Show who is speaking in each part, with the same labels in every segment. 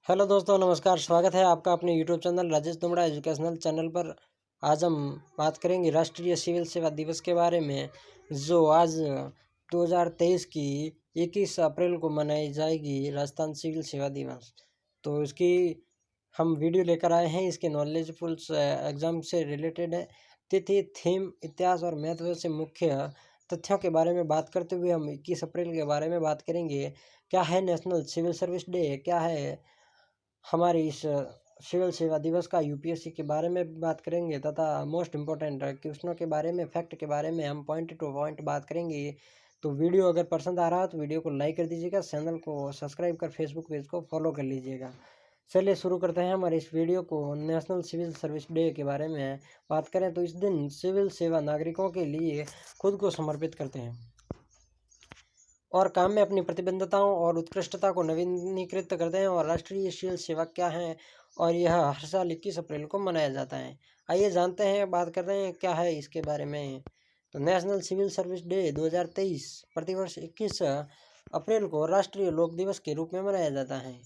Speaker 1: Hello दोस्तों, नमस्कार। स्वागत है आपका अपने YouTube channel Rajesh Dumra educational channel पर। आज हम बात करेंगे राष्ट्रीय सिविल सेवा दिवस के बारे में, जो आज 2023 की 21 अप्रैल को मनाई जाएगी, राजस्थान सिविल सेवा दिवस। तो इसकी हम वीडियो लेकर आए हैं, इसके नॉलेजफुल एग्जाम से रिलेटेड है। तिथि, थीम, इतिहास और महत्व से मुख्य तथ्यों के बारे में बात करते हुए हम 21 अप्रैल के बारे में बात करेंगे। क्या है नेशनल सिविल सर्विस डे, क्या है हमारे इस सिविल सेवा दिवस का, यूपीएससी के बारे में बात करेंगे तथा मोस्ट इम्पोर्टेंट क्वेश्चनों के बारे में, फैक्ट के बारे में हम पॉइंट टू पॉइंट बात करेंगे। तो वीडियो अगर पसंद आ रहा हो तो वीडियो को लाइक कर दीजिएगा, चैनल को सब्सक्राइब कर फेसबुक पेज को फॉलो कर लीजिएगा। चलिए शुरू करते हैं हमारे इस वीडियो को। नेशनल सिविल सर्विस डे के बारे में बात करें तो इस दिन सिविल सेवा नागरिकों के लिए खुद को समर्पित करते हैं और काम में अपनी प्रतिबद्धताओं और उत्कृष्टता को नवीनीकृत करते हैं। और राष्ट्रीय सिविल सेवा क्या है, और यह हर साल 21 अप्रैल को मनाया जाता है। आइए जानते हैं, बात कर रहे हैं क्या है इसके बारे में। तो नेशनल सिविल सर्विस डे 2023 प्रतिवर्ष 21 अप्रैल को राष्ट्रीय लोक दिवस के रूप में मनाया जाता है।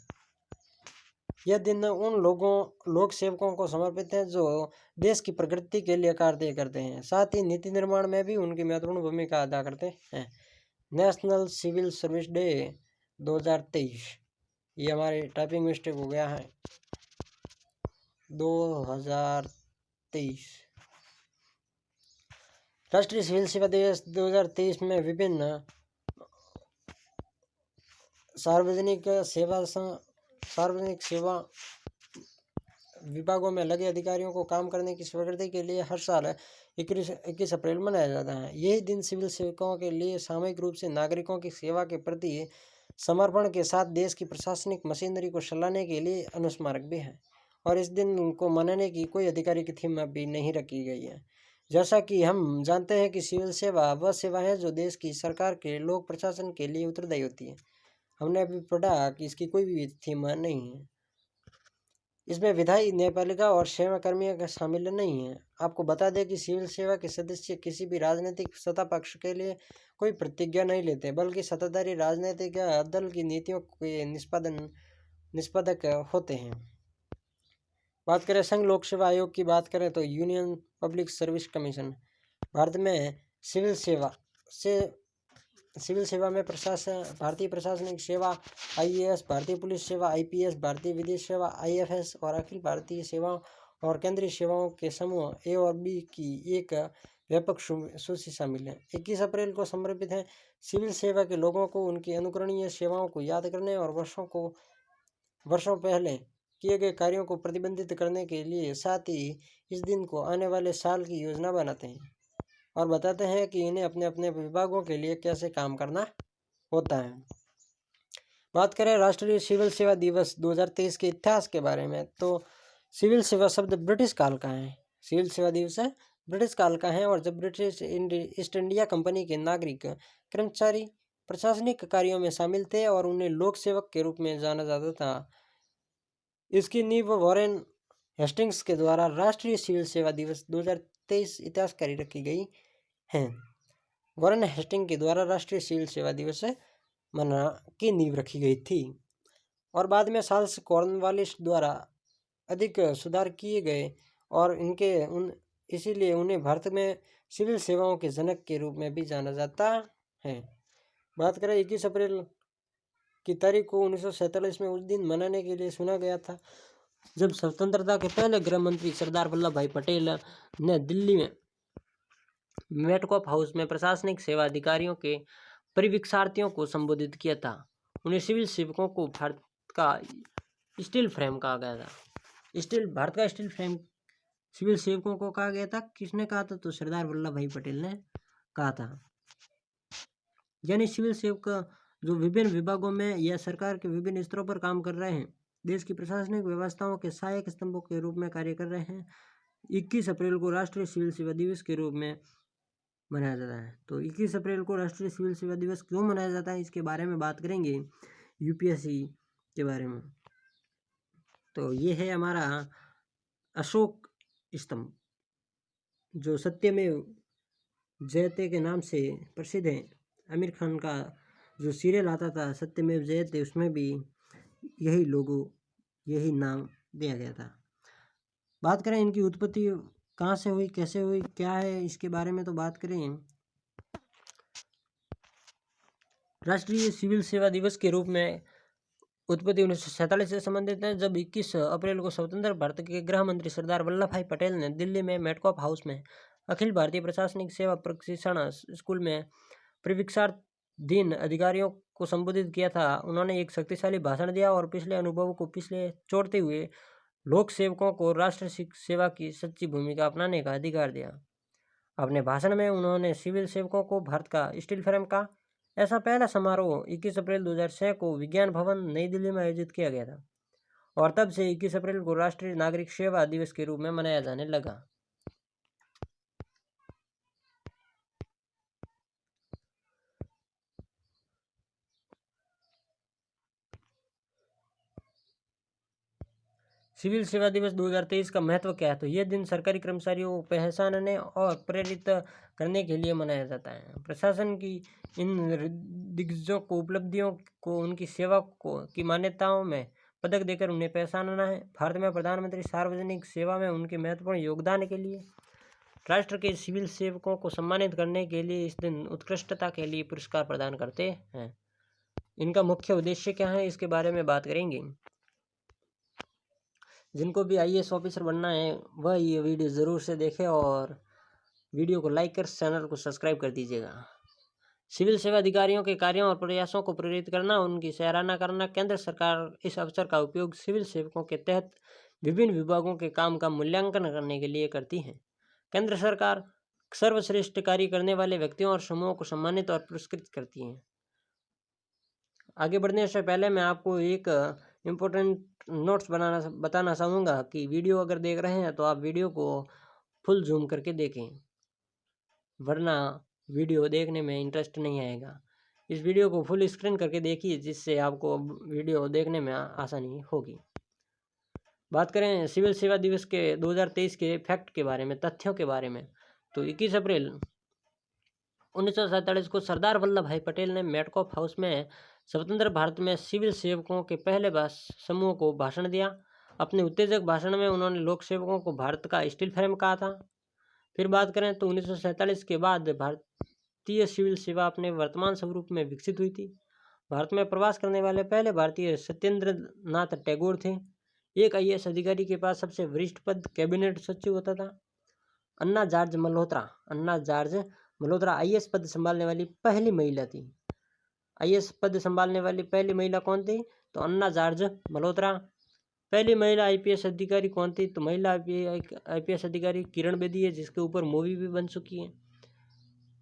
Speaker 1: यह दिन उन लोक सेवकों को समर्पित है जो देश की प्रगति के लिए कार्य करते हैं, साथ ही नीति निर्माण में भी उनकी महत्वपूर्ण भूमिका अदा करते हैं। नेशनल सिविल सर्विस डे 2023, ये हमारे टाइपिंग मिस्टेक हो गया है, 2023 राष्ट्रीय सिविल सेवा दिवस 2023 में विभिन्न सार्वजनिक सेवा विभागों में लगे अधिकारियों को काम करने की स्वीकृति के लिए हर साल 21 अप्रैल मनाया जाता है। यही दिन सिविल सेवकों के लिए सामूहिक रूप से नागरिकों की सेवा के प्रति समर्पण के साथ देश की प्रशासनिक मशीनरी को चलाने के लिए अनुस्मारक भी है। और इस दिन को मनाने की कोई आधिकारिक थीम अभी नहीं रखी गई है। जैसा कि हम जानते हैं कि सिविल सेवा वह सेवा है जो देश की सरकार के लोक प्रशासन के लिए उत्तरदायी होती है। हमने अभी पढ़ा कि इसकी कोई भी थीम नहीं है। इसमें विधायी, न्यायपालिका और सेवाकर्मियों का शामिल नहीं है। आपको बता दें कि सिविल सेवा के सदस्य किसी भी राजनीतिक सत्ता पक्ष के लिए कोई प्रतिज्ञा नहीं लेते, बल्कि सत्ताधारी राजनीतिक दल की नीतियों के निष्पादक होते हैं। बात करें संघ लोक सेवा आयोग की, बात करें तो union public service commission Bharat में सिविल सेवा में भारतीय प्रशासनिक सेवा, आईएएस, भारतीय पुलिस सेवा, आईपीएस, भारतीय विदेश सेवा, आईएफएस और अखिल भारतीय सेवाओं और केंद्रीय सेवाओं के समूह ए और बी की एक व्यापक सूची शामिल है। 21 अप्रैल को समर्पित है सिविल सेवा के लोगों को उनकी अनुकरणीय सेवाओं को याद करने और वर्षों पहले किए गए कार्यों को प्रतिबंधित करने के लिए। साथ ही इस दिन को आने वाले साल की योजना बनाते हैं और बताते हैं कि इन्हें अपने अपने विभागों के लिए कैसे काम करना होता है। बात करें राष्ट्रीय सिविल सेवा दिवस 2023 के इतिहास के बारे में, तो सिविल सेवा शब्द ब्रिटिश काल का है। सिविल सेवा दिवस है ब्रिटिश काल का है, और जब ब्रिटिश ईस्ट इंडिया कंपनी के नागरिक कर्मचारी प्रशासनिक कार्यों में शामिल थे और उन्हें लोक सेवक के रूप में जाना जाता था। इसकी नींव वॉरेन हेस्टिंग्स के द्वारा राष्ट्रीय सिविल सेवा दिवस 2023 इतिहासकारी रखी गई है। वॉरेन हेस्टिंग के द्वारा राष्ट्रीय सिविल सेवा दिवस मना की नींव रखी गई थी, और बाद में चार्ल्स कॉर्नवालिस द्वारा अधिक सुधार किए गए, और इसीलिए उन्हें भारत में सिविल सेवाओं के जनक के रूप में भी जाना जाता है। बात करें 21 अप्रैल की तारीख को 1947 में उस दिन मनाने के लिए चुना गया था, जब स्वतंत्रता के पहले गृह मंत्री सरदार वल्लभ भाई पटेल ने दिल्ली में मेटकॉप हाउस में प्रशासनिक सेवा अधिकारियों के परिवीक्षार्थियों को संबोधित किया था। उन्हें सिविल सेवकों को भारत का स्टील फ्रेम कहा गया था। भारत का स्टील फ्रेम सिविल सेवकों को कहा गया था। किसने कहा था? तो सरदार वल्लभ भाई पटेल ने कहा था। यानी सिविल सेवक जो विभिन्न विभागों में या सरकार के विभिन्न स्तरों पर काम कर रहे हैं, देश की प्रशासनिक व्यवस्थाओं के सहायक स्तंभों के रूप में कार्य कर रहे हैं। 21 अप्रैल को राष्ट्रीय सिविल सेवा दिवस के रूप में मनाया जाता है। तो 21 अप्रैल को राष्ट्रीय सिविल सेवा दिवस क्यों मनाया जाता है, इसके बारे में बात करेंगे यूपीएससी के बारे में। तो ये है हमारा अशोक स्तंभ, जो सत्यमेव जयते के नाम से प्रसिद्ध है। आमिर खान का जो सीरियल आता था सत्यमेव जयते, उसमें भी यही लोगो यही नाम दिया गया था। बात करें इनकी उत्पत्ति कहाँ से हुई, कैसे हुई, क्या है इसके बारे में तो बात करें। राष्ट्रीय सिविल सेवा दिवस के रूप में उत्पत्ति 1947 से संबंधित है, जब 21 अप्रैल को स्वतंत्र भारत के गृह मंत्री सरदार वल्लभ भाई पटेल ने दिल्ली में मेटकॉप हाउस में अखिल भारतीय प्रशासनिक सेवा प्रशिक्षण स्कूल में प्रशिक्षणाधीन अधिकारियों को संबोधित किया था। उन्होंने एक शक्तिशाली भाषण दिया और पिछले अनुभवों को पिछले छोड़ते हुए लोक सेवकों को राष्ट्र सेवा की सच्ची भूमिका अपनाने का अधिकार दिया। अपने भाषण में उन्होंने सिविल सेवकों को भारत का स्टील फ्रेम का ऐसा पहला समारोह 21 अप्रैल 2006 को विज्ञान भवन नई दिल्ली में आयोजित किया गया था और तब से 21 अप्रैल को राष्ट्रीय नागरिक सेवा दिवस के रूप में मनाया जाने लगा। सिविल सेवा दिवस 2023 का महत्व क्या है, तो यह दिन सरकारी कर्मचारियों को पहचानने और प्रेरित करने के लिए मनाया जाता है। प्रशासन की इन दिग्गजों को उपलब्धियों को उनकी सेवा को की मान्यताओं में पदक देकर उन्हें पहचानना है। भारत में प्रधानमंत्री सार्वजनिक सेवा में उनके महत्वपूर्ण योगदान के लिए राष्ट्र के सिविल सेवकों को सम्मानित करने के लिए इस दिन उत्कृष्टता के लिए पुरस्कार प्रदान करते हैं। इनका मुख्य उद्देश्य क्या है, इसके बारे में बात करेंगे। जिनको भी IAS ऑफिसर बनना है वह ये वीडियो ज़रूर से देखें और वीडियो को लाइक कर चैनल को सब्सक्राइब कर दीजिएगा। सिविल सेवा अधिकारियों के कार्यों और प्रयासों को प्रेरित करना, उनकी सराहना करना। केंद्र सरकार इस अवसर का उपयोग सिविल सेवकों के तहत विभिन्न विभागों के काम का मूल्यांकन करने के लिए करती है। केंद्र सरकार सर्वश्रेष्ठ कार्य करने वाले व्यक्तियों और समूहों को सम्मानित और पुरस्कृत करती है। आगे बढ़ने से पहले मैं आपको एक इम्पोर्टेंट नोट्स बताना चाहूँगा कि वीडियो अगर देख रहे हैं तो आप वीडियो को फुल जूम करके देखें, वरना वीडियो देखने में इंटरेस्ट नहीं आएगा। इस वीडियो को फुल स्क्रीन करके देखिए, जिससे आपको वीडियो देखने में आसानी होगी। बात करें सिविल सेवा दिवस के 2023 के फैक्ट के बारे में, तथ्यों के बारे में, तो 21 अप्रैल 1947 को सरदार वल्लभ भाई पटेल ने मेटकॉप हाउस में स्वतंत्र भारत में सिविल सेवकों के पहले समूह को भाषण दिया। अपने उत्तेजक भाषण में उन्होंने लोक सेवकों को भारत का स्टील फ्रेम कहा था। फिर बात करें तो 1947 के बाद भारतीय सिविल सेवा अपने वर्तमान स्वरूप में विकसित हुई थी। भारत में प्रवास करने वाले पहले भारतीय सत्येंद्र नाथ टैगोर थे। एक IAS अधिकारी के पास सबसे वरिष्ठ पद कैबिनेट सचिव होता था। अन्ना जॉर्ज मल्होत्रा IAS पद संभालने वाली पहली महिला थी। IAS पद संभालने वाली पहली महिला कौन थी, तो अन्ना जॉर्ज मल्होत्रा। पहली महिला IPS अधिकारी कौन थी, तो महिला IPS अधिकारी किरण बेदी है, जिसके ऊपर मूवी भी बन चुकी है।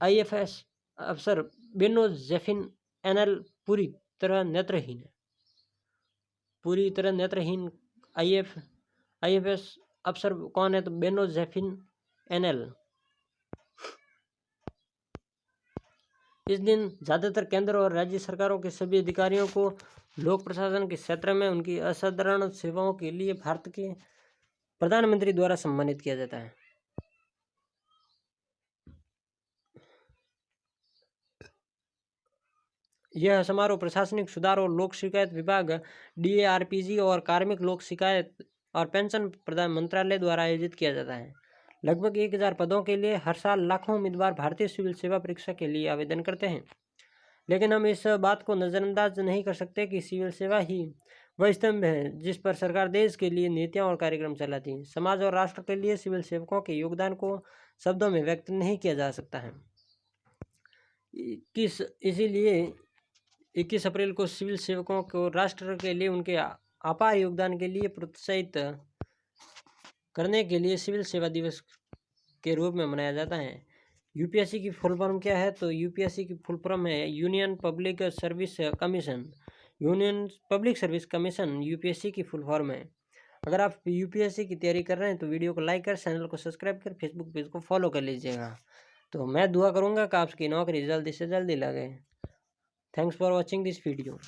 Speaker 1: IFS अफसर बेनो जेफिन NL पूरी तरह नेत्रहीन है। IFS अफसर कौन है, तो बेनो जेफिन NL। इस दिन ज़्यादातर केंद्र और राज्य सरकारों के सभी अधिकारियों को लोक प्रशासन के क्षेत्र में उनकी असाधारण सेवाओं के लिए भारत के प्रधानमंत्री द्वारा सम्मानित किया जाता है। यह समारोह प्रशासनिक सुधार और लोक शिकायत विभाग DARPG और कार्मिक लोक शिकायत और पेंशन प्रदान मंत्रालय द्वारा आयोजित किया जाता है। लगभग 1000 पदों के लिए हर साल लाखों उम्मीदवार भारतीय सिविल सेवा परीक्षा के लिए आवेदन करते हैं। लेकिन हम इस बात को नज़रअंदाज नहीं कर सकते कि सिविल सेवा ही वह स्तंभ है जिस पर सरकार देश के लिए नीतियां और कार्यक्रम चलाती है। समाज और राष्ट्र के लिए सिविल सेवकों के योगदान को शब्दों में व्यक्त नहीं किया जा सकता है। इसीलिए 21 अप्रैल को सिविल सेवकों को राष्ट्र के लिए उनके अपार योगदान के लिए प्रोत्साहित करने के लिए सिविल सेवा दिवस के रूप में मनाया जाता है। UPSC की फुल फॉर्म क्या है, तो UPSC की फुल फॉर्म है union public service commission. UPSC की फुल फॉर्म है। अगर आप UPSC की तैयारी कर रहे हैं तो वीडियो को लाइक कर, चैनल को सब्सक्राइब कर, फेसबुक पेज को फॉलो कर लीजिएगा। तो मैं दुआ करूंगा कि आपकी नौकरी जल्दी से जल्दी लगे। Thanks for watching this video.